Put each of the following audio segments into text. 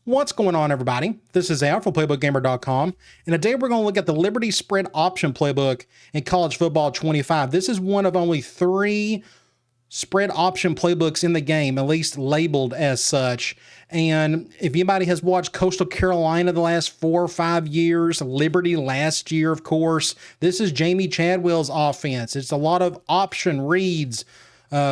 What's going on, everybody? This is Al from PlaybookGamer.com, and today we're going to look at the Liberty Spread Option Playbook in College Football 25. This is one of only 3 spread option playbooks in the game, at least labeled as such. And if anybody has watched Coastal Carolina the last 4 or 5 years, Liberty last year, of course, this is Jamie Chadwell's offense. It's a lot of option reads,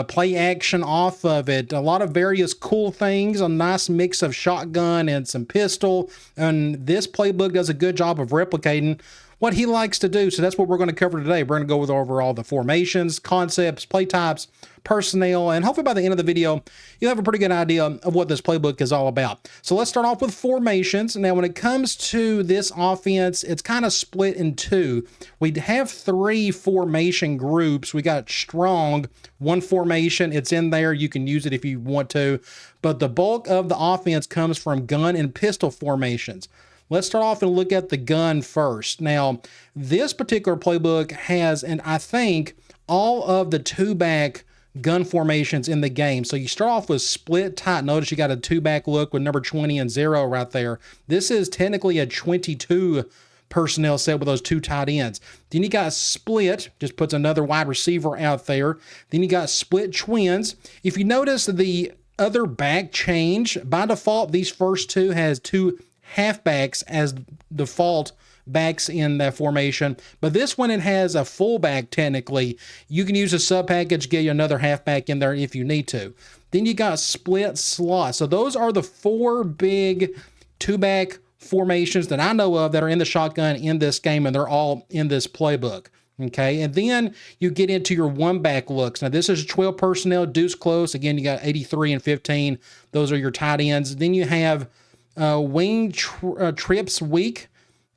play action off of it, a lot of various cool things, a nice mix of shotgun and some pistol, and this playbook does a good job of replicating what he likes to do. So that's what we're going to cover today. We're going to go over all the formations, concepts, play types, personnel, and hopefully by the end of the video, you'll have a pretty good idea of what this playbook is all about. So let's start off with formations. Now, when it comes to this offense, it's kind of split in 2. We have 3 formation groups. We got strong, 1 formation. It's in there. You can use it if you want to, but the bulk of the offense comes from gun and pistol formations. Let's start off and look at the gun first. Now, this particular playbook has, and I think, all of the 2-back gun formations in the game. So you start off with split tight. Notice you got a 2-back look with number 20 and 0 right there. This is technically a 22 personnel set with those 2 tight ends. Then you got split, just puts another wide receiver out there. Then you got split twins. If you notice the other back change, by default, these first 2 has 2 halfbacks as default backs in that formation, but this one, it has a fullback. Technically, you can use a sub package, get you another halfback in there if you need to. Then you got split slot. So those are the 4 big 2-back formations that I know of that are in the shotgun in this game, and they're all in this playbook. Okay, and then you get into your 1-back looks. Now, this is 12 personnel, deuce close. Again, you got 83 and 15. Those are your tight ends. Then you have wing trips week.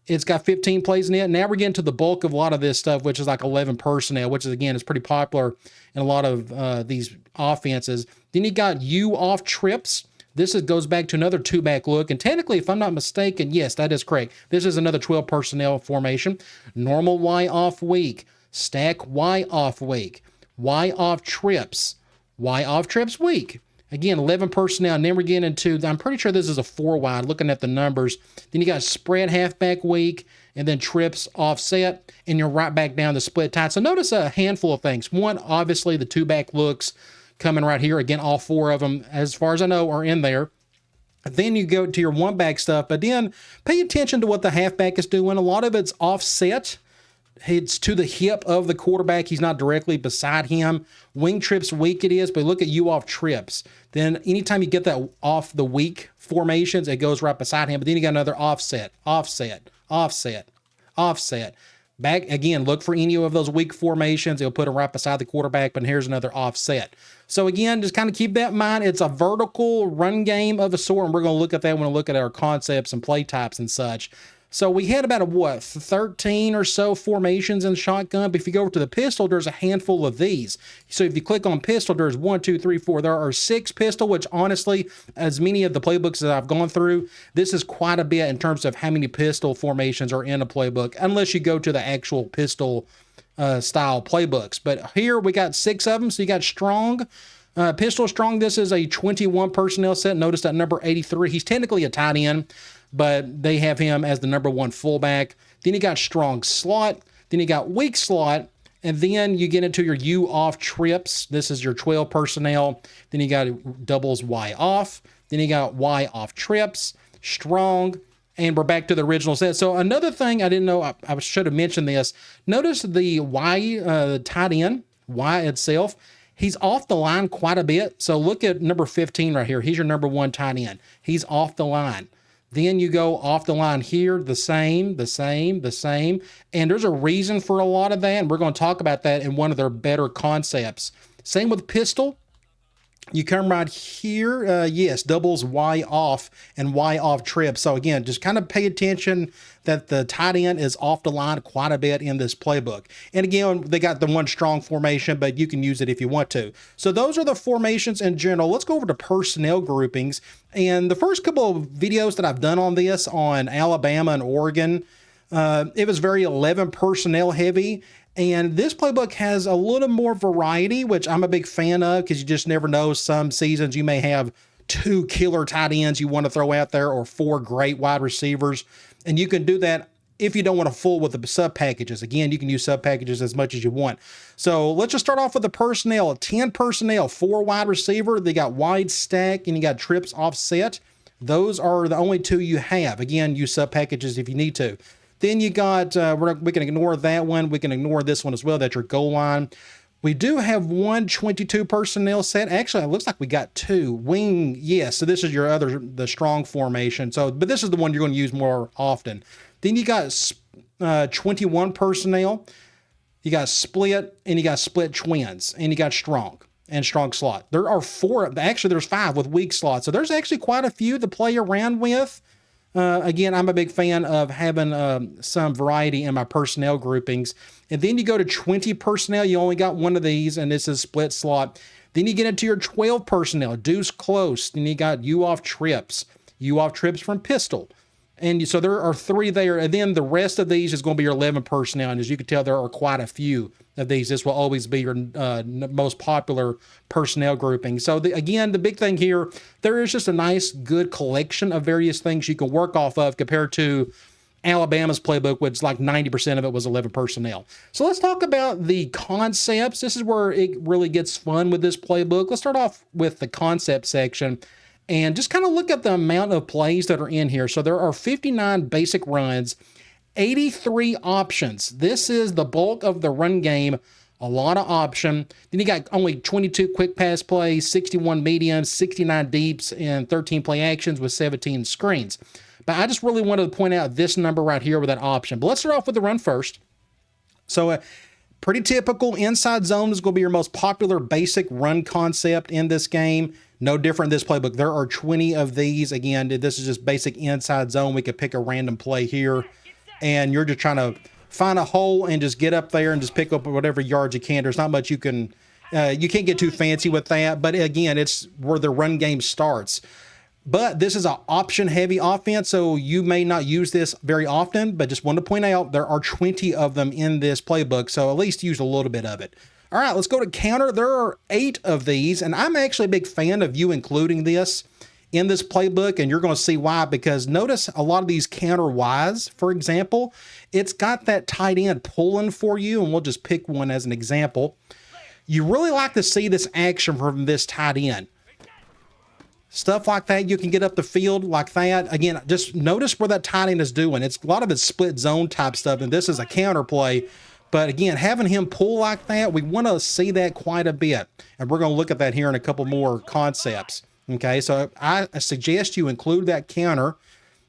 It's got 15 plays in it. Now we're getting to the bulk of a lot of this stuff, which is like 11 personnel, which is, again, is pretty popular in a lot of these offenses. Then you got U off trips. This goes back to another 2-back look. And technically, if I'm not mistaken, yes, that is correct. This is another 12 personnel formation. Normal Y off week. Stack Y off week. Y off trips. Y off trips week. Again, 11 personnel, and then we're getting into, I'm pretty sure this is a 4-wide, looking at the numbers. Then you got spread halfback week, and then trips offset, and you're right back down to split tight. So notice a handful of things. One, obviously, the 2-back looks coming right here. Again, all 4 of them, as far as I know, are in there. Then you go to your 1-back stuff, but then pay attention to what the halfback is doing. A lot of it's offset. It's to the hip of the quarterback. He's not directly beside him. Wing trips weak it is, but look at you off trips. Then anytime you get that off the weak formations, it goes right beside him. But then you got another offset, offset, offset, offset. Back again, look for any of those weak formations. It'll put him right beside the quarterback, but here's another offset. So again, just kind of keep that in mind. It's a vertical run game of a sort, and we're going to look at that when we look at our concepts and play types and such. So we had about 13 or so formations in the shotgun. But if you go over to the pistol, there's a handful of these. So if you click on pistol, there's 1, 2, 3, 4. There are 6 pistol, which honestly, as many of the playbooks that I've gone through, this is quite a bit in terms of how many pistol formations are in a playbook, unless you go to the actual pistol style playbooks. But here we got 6 of them. So you got strong. Pistol strong, this is a 21 personnel set. Notice that number 83. He's technically a tight end, but they have him as the number 1 fullback. Then you got strong slot. Then you got weak slot. And then you get into your U off trips. This is your 12 personnel. Then you got doubles Y off. Then you got Y off trips, strong. And we're back to the original set. So another thing I didn't know, I should have mentioned this. Notice the Y tight end, Y itself. He's off the line quite a bit. So look at number 15 right here. He's your number 1 tight end. He's off the line. Then you go off the line here, the same. And there's a reason for a lot of that, and we're going to talk about that in one of their better concepts. Same with pistol. You come right here, yes, doubles Y off and Y off trip. So again, just kind of pay attention that the tight end is off the line quite a bit in this playbook. And again, they got the 1 strong formation, but you can use it if you want to. So those are the formations in general. Let's go over to personnel groupings. And the first couple of videos that I've done on this on Alabama and Oregon, it was very 11 personnel heavy. And this playbook has a little more variety, which I'm a big fan of because you just never know. Some seasons you may have 2 killer tight ends you want to throw out there or 4 great wide receivers. And you can do that if you don't want to fool with the sub packages. Again, you can use sub packages as much as you want. So let's just start off with the personnel. 10 personnel, 4 wide receiver. They got wide stack and you got trips offset. Those are the only 2 you have. Again, use sub packages if you need to. Then you got, we can ignore that one. We can ignore this one as well. That's your goal line. We do have 1 22 personnel set. Actually, it looks like we got 2. Wing, yes. So this is your the strong formation. So, but this is the one you're going to use more often. Then you got 21 personnel. You got split, and you got split twins, and you got strong and strong slot. There are 4. Actually, there's 5 with weak slots. So there's actually quite a few to play around with. Again, I'm a big fan of having some variety in my personnel groupings. And then you go to 20 personnel. You only got 1 of these, and this is split slot. Then you get into your 12 personnel, deuce close. Then you got you off trips from pistol. And so there are 3 there. And then the rest of these is going to be your 11 personnel. And as you can tell, there are quite a few of these. This will always be your most popular personnel grouping. So again, the big thing here, there is just a nice, good collection of various things you can work off of compared to Alabama's playbook, which like 90% of it was 11 personnel. So let's talk about the concepts. This is where it really gets fun with this playbook. Let's start off with the concept section and just kind of look at the amount of plays that are in here. So there are 59 basic runs, 83 options. This is the bulk of the run game, a lot of option. Then you got only 22 quick pass plays, 61 mediums, 69 deeps, and 13 play actions with 17 screens. But I just really wanted to point out this number right here with that option. But let's start off with the run first. So pretty typical inside zone is going to be your most popular basic run concept in this game. No different in this playbook. There are 20 of these. Again, this is just basic inside zone. We could pick a random play here, and you're just trying to find a hole and just get up there and just pick up whatever yards you can. There's not much you can, you can't get too fancy with that. But again, it's where the run game starts. But this is an option-heavy offense, so you may not use this very often, but just wanted to point out there are 20 of them in this playbook, so at least use a little bit of it. All right, let's go to counter. There are 8 of these, and I'm actually a big fan of you including this in this playbook, and you're going to see why, because notice a lot of these counter Ys, for example, it's got that tight end pulling for you, and we'll just pick one as an example. You really like to see this action from this tight end. Stuff like that, you can get up the field like that. Again, just notice where that tight end is doing. It's a lot of it's split zone type stuff, and this is a counter play. But again, having him pull like that, we want to see that quite a bit. And we're going to look at that here in a couple more concepts. Okay, so I suggest you include that counter.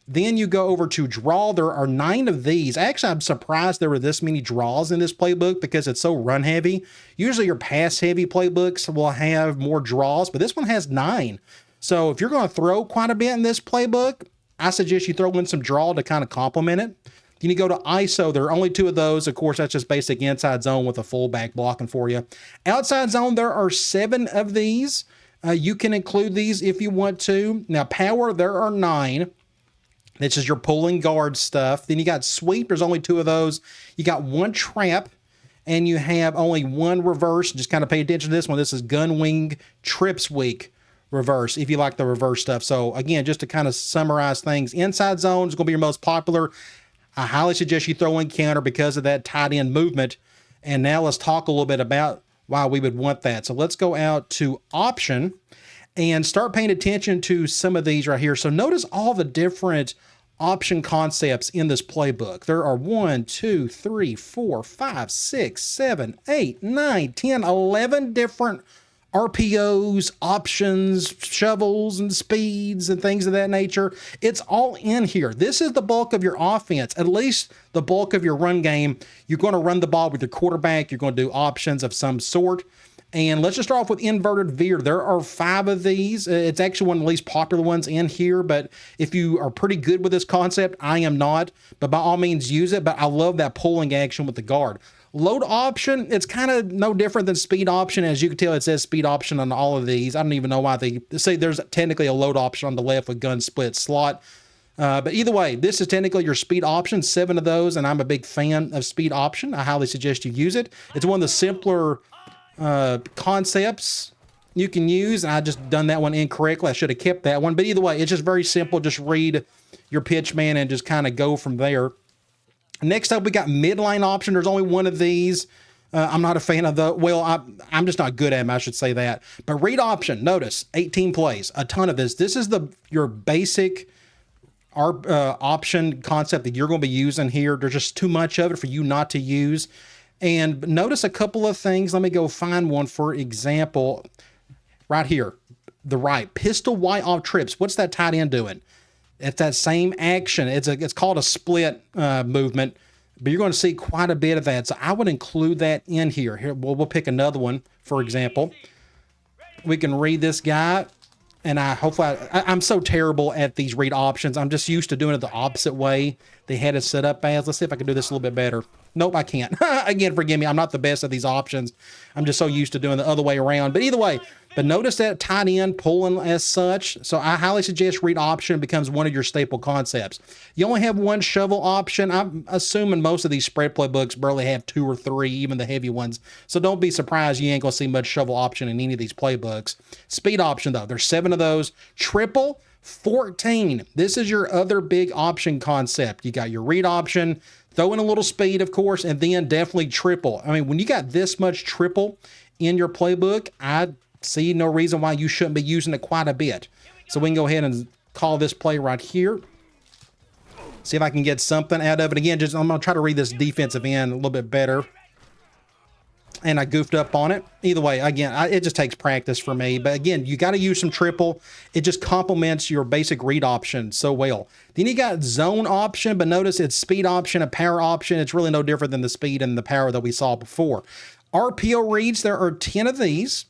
Then you go over to draw. There are 9 of these. Actually, I'm surprised there were this many draws in this playbook because it's so run heavy. Usually your pass heavy playbooks will have more draws, but this one has 9. So if you're going to throw quite a bit in this playbook, I suggest you throw in some draw to kind of complement it. Then you go to ISO. There are only 2 of those. Of course, that's just basic inside zone with a fullback blocking for you. Outside zone, there are 7 of these. You can include these if you want to. Now, power, there are 9. This is your pulling guard stuff. Then you got sweep. There's only 2 of those. You got 1 trap, and you have only 1 reverse. Just kind of pay attention to this one. This is gun wing trips week reverse, if you like the reverse stuff. So, again, just to kind of summarize things, inside zone is going to be your most popular. I highly suggest you throw in counter because of that tight end movement. And now let's talk a little bit about why we would want that. So let's go out to option and start paying attention to some of these right here. So notice all the different option concepts in this playbook. There are 1, 2, 3, 4, 5, 6, 7, 8, 9, 10, 11 different RPOs, options, shovels, and speeds, and things of that nature. It's all in here. This is the bulk of your offense, at least the bulk of your run game. You're going to run the ball with your quarterback. You're going to do options of some sort. And let's just start off with inverted veer. There are 5 of these. It's actually one of the least popular ones in here, but if you are pretty good with this concept, I am not, but by all means use it. But I love that pulling action with the guard. Load option, it's kind of no different than speed option. As you can tell, it says speed option on all of these. I don't even know why they say there's technically a load option on the left with gun split slot. But either way, this is technically your speed option, 7 of those, and I'm a big fan of speed option. I highly suggest you use it. It's one of the simpler concepts, you can use, and I just done that one incorrectly. I should have kept that one. But either way, it's just very simple. Just read your pitch man and just kind of go from there. Next up, we got midline option. There's only one of these. I'm not a fan of the, well, I'm just not good at them, I should say that. But read option, notice, 18 plays, a ton of this. This is your basic option concept that you're going to be using here. There's just too much of it for you not to use. And notice a couple of things. Let me go find one, for example, right here, the right. Pistol white off trips. What's that tight end doing? It's that same action. It's called a split movement. But you're going to see quite a bit of that. So I would include that in here. Here, we'll pick another one, for example. We can read this guy. And I'm so terrible at these read options. I'm just used to doing it the opposite way they had it set up as. Let's see if I can do this a little bit better. Nope, I can't. Again, forgive me. I'm not the best at these options. I'm just so used to doing the other way around. But either way, but notice that tight end pulling as such. So I highly suggest read option becomes one of your staple concepts. You only have one shovel option. I'm assuming most of these spread play books barely have 2 or 3, even the heavy ones. So don't be surprised you ain't going to see much shovel option in any of these playbooks. Speed option, though. There's 7 of those. Triple, 14. This is your other big option concept. You got your read option, throw in a little speed, of course, and then definitely triple. I mean, when you got this much triple in your playbook, I see no reason why you shouldn't be using it quite a bit. So we can go ahead and call this play right here. See if I can get something out of it. Again, I'm going to try to read this defensive end a little bit better. And I goofed up on it. Either way, again, it just takes practice for me. But again, you got to use some triple. It just complements your basic read option so well. Then you got zone option, but notice it's speed option, a power option. It's really no different than the speed and the power that we saw before. RPO reads, there are 10 of these.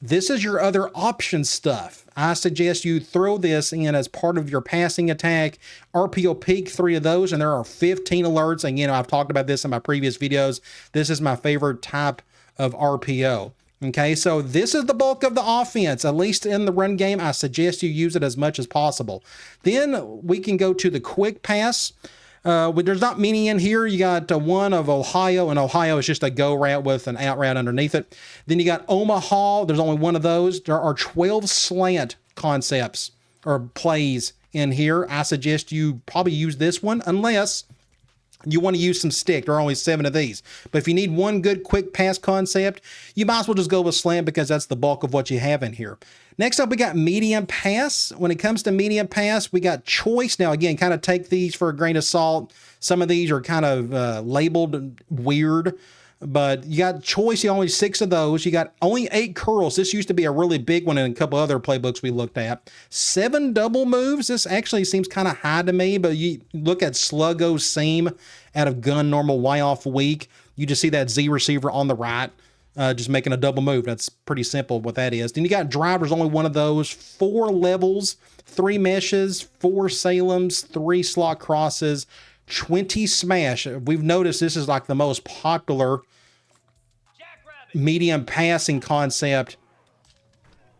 This is your other option stuff. I suggest you throw this in as part of your passing attack. RPO peak, 3 of those, and there are 15 alerts. Again, I've talked about this in my previous videos. This is my favorite type of RPO. Okay, so this is the bulk of the offense, at least in the run game. I suggest you use it as much as possible. Then we can go to the quick pass. There's not many in here. You got one of Ohio, and Ohio is just a go route with an out route underneath it. Then you got Omaha. There's only one of those. There are 12 slant concepts or plays in here. I suggest you probably use this one unless you want to use some stick. There are only 7 of these. But if you need one good quick pass concept, you might as well just go with slant because that's the bulk of what you have in here. Next up, we got medium pass. When it comes to medium pass, we got choice. Now, again, kind of take these for a grain of salt. Some of these are kind of labeled weird, but you got choice. You only 6 of those. You got only 8 curls. This used to be a really big one in a couple other playbooks we looked at. 7 double moves. This actually seems kind of high to me, but you look at Sluggo seam out of gun normal Y off weak. You just see that Z receiver on the right. Just making a double move. That's pretty simple what that is. Then you got drivers, only one of those. 4 levels, 3 meshes, 4 Salems, 3 slot crosses, 20 smash. We've noticed this is like the most popular medium passing concept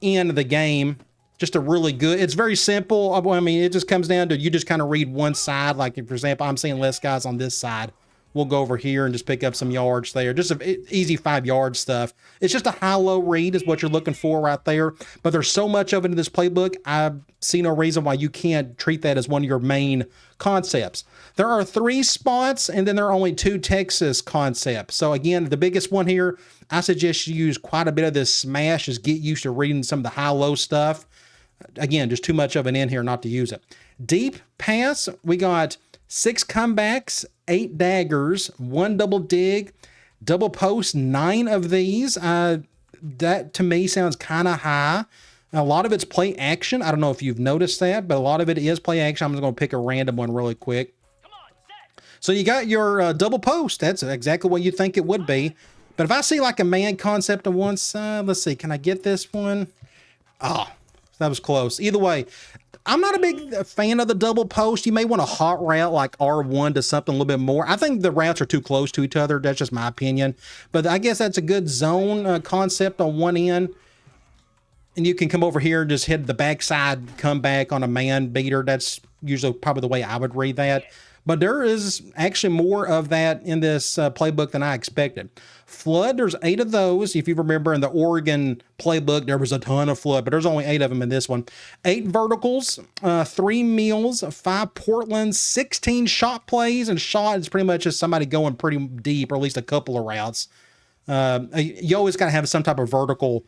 in the game. Just a really good, it's very simple. I mean, it just comes down to you just kind of read one side. Like, for example, I'm seeing less guys on this side. We'll go over here and just pick up some yards there. Just easy 5-yard stuff. It's just a high-low read is what you're looking for right there. But there's so much of it in this playbook, I see no reason why you can't treat that as one of your main concepts. There are 3 spots, and then there are only 2 Texas concepts. So again, the biggest one here, I suggest you use quite a bit of this smash. Just get used to reading some of the high-low stuff. Again, just too much of it in here not to use it. Deep pass, we got 6 comebacks, 8 daggers, 1 double dig, double post, 9 of these. That to me sounds kind of high. A lot of it's play action. I don't know if you've noticed that, but a lot of it is play action. I'm just going to pick a random one really quick. So you got your double post. That's exactly what you think it would be. But if I see like a man concept on one side, let's see, can I get this one? Oh, that was close. Either way, I'm not a big fan of the double post. You may want a hot route like R1 to something a little bit more. I think the routes are too close to each other. That's just my opinion. But I guess that's a good zone concept on one end. And you can come over here and just hit the backside comeback on a man beater. That's usually probably the way I would read that. but there is actually more of that in this playbook than I expected. Flood, there's 8 of those. If you remember in the Oregon playbook, there was a ton of flood, but there's only 8 of them in this one. 8 verticals, 3 meals, 5 Portlands, 16 shot plays, and shot is pretty much just somebody going pretty deep, or at least a couple of routes. You always got to have some type of vertical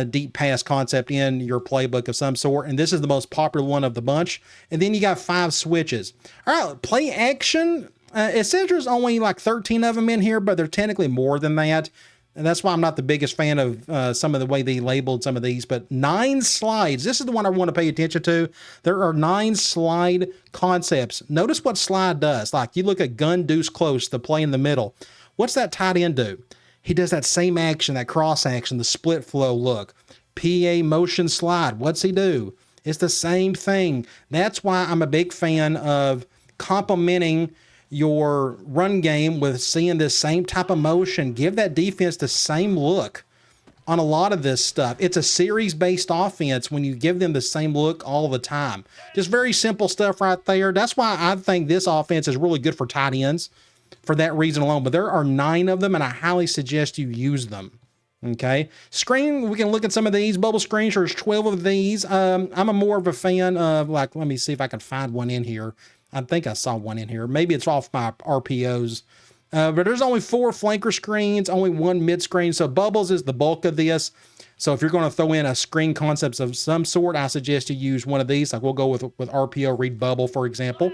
deep pass concept in your playbook of some sort, and this is the most popular one of the bunch. And then you got 5 switches. All right, play action. It says there's only like 13 of them in here, but they're technically more than that. And that's why I'm not the biggest fan of some of the way they labeled some of these. But 9 slides. This is the one I want to pay attention to. There are 9 slide concepts. Notice what slide does. Like you look at gun deuce close, the play in the middle. What's that tight end do? He does that same action, that cross action, the split flow look. PA motion slide. What's he do? It's the same thing. That's why I'm a big fan of complementing your run game with seeing this same type of motion. Give that defense the same look on a lot of this stuff. It's a series-based offense when you give them the same look all the time. Just very simple stuff right there. That's why I think this offense is really good for tight ends for that reason alone. But there are 9 of them, and I highly suggest you use them. Okay. Screen, we can look at some of these. Bubble screens, there's 12 of these. I'm a more of a fan of, like, let me see if I can find one in here. I think I saw one in here. Maybe it's off my RPOs. But there's only 4 flanker screens, only 1 mid screen. So bubbles is the bulk of this. So if you're going to throw in a screen concepts of some sort, I suggest you use one of these. Like we'll go with RPO, read bubble, for example.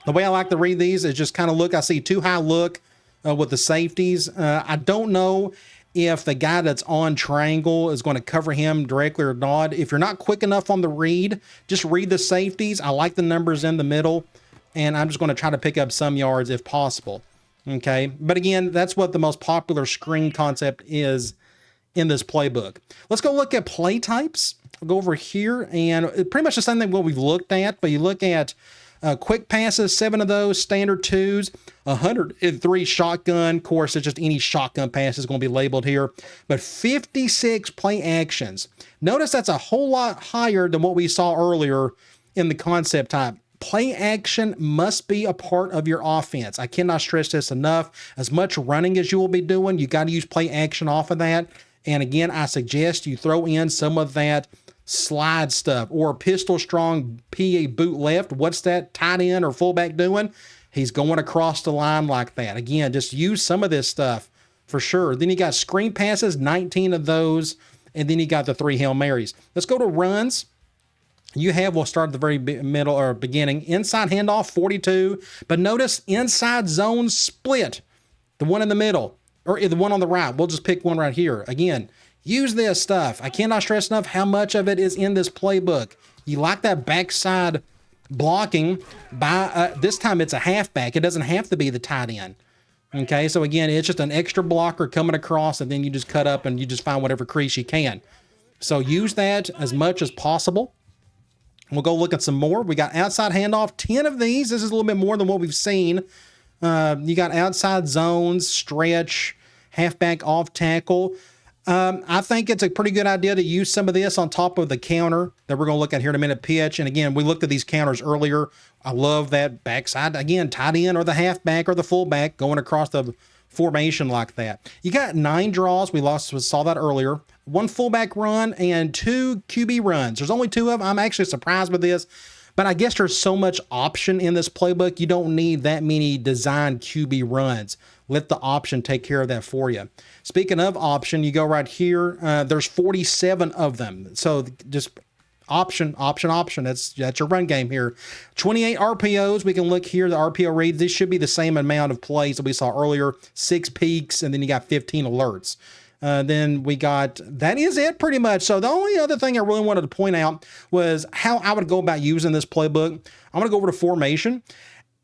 The way I like to read these is just kind of look. I see too high look with the safeties. I don't know if the guy that's on triangle is going to cover him directly or not. If you're not quick enough on the read, just read the safeties. I like the numbers in the middle, and I'm just going to try to pick up some yards if possible. Okay. But again, that's what the most popular screen concept is in this playbook. Let's go look at play types. I'll go over here, and pretty much the same thing what we've looked at, but you look at quick passes, 7 of those, standard 2s, 103 shotgun. Of course, it's just any shotgun pass is going to be labeled here, but 56 play actions. Notice that's a whole lot higher than what we saw earlier in the concept type. Play action must be a part of your offense. I cannot stress this enough. As much running as you will be doing, you got to use play action off of that. And again, I suggest you throw in some of that slide stuff or pistol strong PA boot left. What's that tight end or fullback doing? He's going across the line like that. Again, just use some of this stuff for sure. Then you got screen passes, 19 of those. And then you got the 3 Hail Marys. Let's go to runs. We'll start at the very middle or beginning. Inside handoff, 42. But notice inside zone split, the one in the middle or the one on the right. We'll just pick one right here. Again, use this stuff. I cannot stress enough how much of it is in this playbook. You like that backside blocking by, this time it's a halfback. It doesn't have to be the tight end. Okay, so again, it's just an extra blocker coming across, and then you just cut up and you just find whatever crease you can. So use that as much as possible. We'll go look at some more. We got outside handoff, 10 of these. This is a little bit more than what we've seen. You got outside zones, stretch, halfback off tackle. I think it's a pretty good idea to use some of this on top of the counter that we're going to look at here in a minute, pitch. And again, we looked at these counters earlier. I love that backside, again, tight end or the halfback or the fullback going across the formation like that. You got 9 draws. We saw that earlier. 1 fullback run and 2 QB runs. There's only 2 of them. I'm actually surprised with this, but I guess there's so much option in this playbook. You don't need that many designed QB runs. Let the option take care of that for you. Speaking of option, you go right here. There's 47 of them. So just option. That's your run game here. 28 RPOs. We can look here. The RPO reads. This should be the same amount of plays that we saw earlier. 6 peaks, and then you got 15 alerts. Then we got, that is it pretty much. So the only other thing I really wanted to point out was how I would go about using this playbook. I'm going to go over to formation.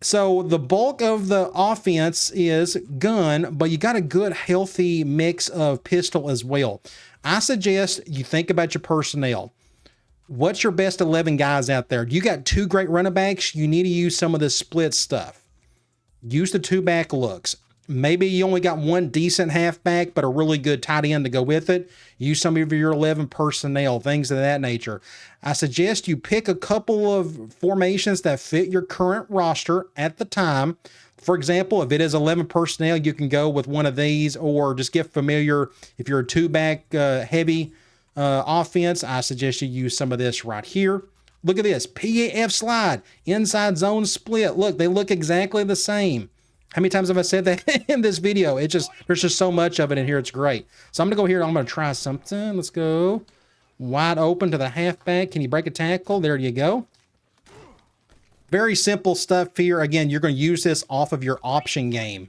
So the bulk of the offense is gun, but you got a good, healthy mix of pistol as well. I suggest you think about your personnel. What's your best 11 guys out there? You got 2 great running backs. You need to use some of this split stuff. Use the 2 back looks. Maybe you only got one decent halfback, but a really good tight end to go with it. Use some of your 11 personnel, things of that nature. I suggest you pick a couple of formations that fit your current roster at the time. For example, if it is 11 personnel, you can go with one of these, or just get familiar. If you're a two-back heavy offense, I suggest you use some of this right here. Look at this, PAF slide, inside zone split. Look, they look exactly the same. How many times have I said that in this video? There's just so much of it in here. It's great. So I'm going to go here and I'm going to try something. Let's go. Wide open to the halfback. Can you break a tackle? There you go. Very simple stuff here. Again, you're going to use this off of your option game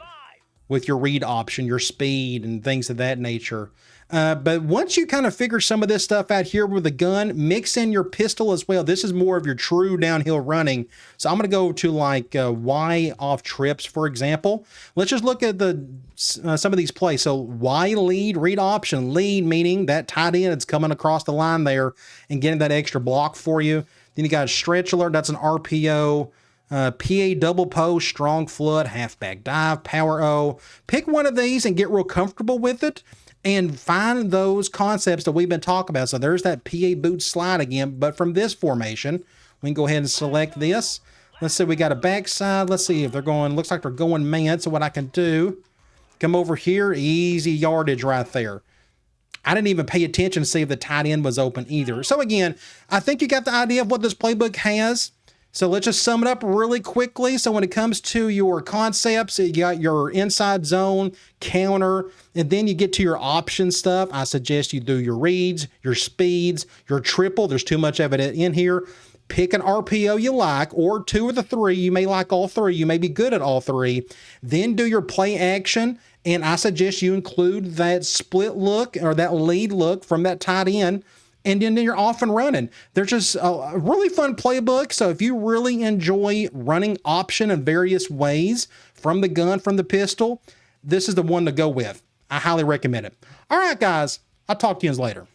with your read option, your speed, and things of that nature. But once you kind of figure some of this stuff out here with the gun, mix in your pistol as well. This is more of your true downhill running. So I'm going to go to like Y off trips, for example. Let's just look at the some of these plays. So Y lead, read option. Lead meaning that tight end is coming across the line there and getting that extra block for you. Then you got a stretch alert. That's an RPO. PA double post, strong flood, halfback dive, power O. Pick one of these and get real comfortable with it and find those concepts that we've been talking about. So there's that PA boot slide again, but from this formation, we can go ahead and select this. Let's say we got a backside. Let's see if they're going, looks like they're going man. So what I can do, come over here, easy yardage right there. I didn't even pay attention to see if the tight end was open either. So again, I think you got the idea of what this playbook has. So let's just sum it up really quickly. So when it comes to your concepts, you got your inside zone, counter, and then you get to your option stuff. I suggest you do your reads, your speeds, your triple. There's too much of it in here. Pick an RPO you like, or two of the three. You may like all three. You may be good at all three. Then do your play action. And I suggest you include that split look or that lead look from that tight end. And then you're off and running. They're just a really fun playbook. So if you really enjoy running option in various ways from the gun, from the pistol, this is the one to go with. I highly recommend it. All right, guys. I'll talk to you later.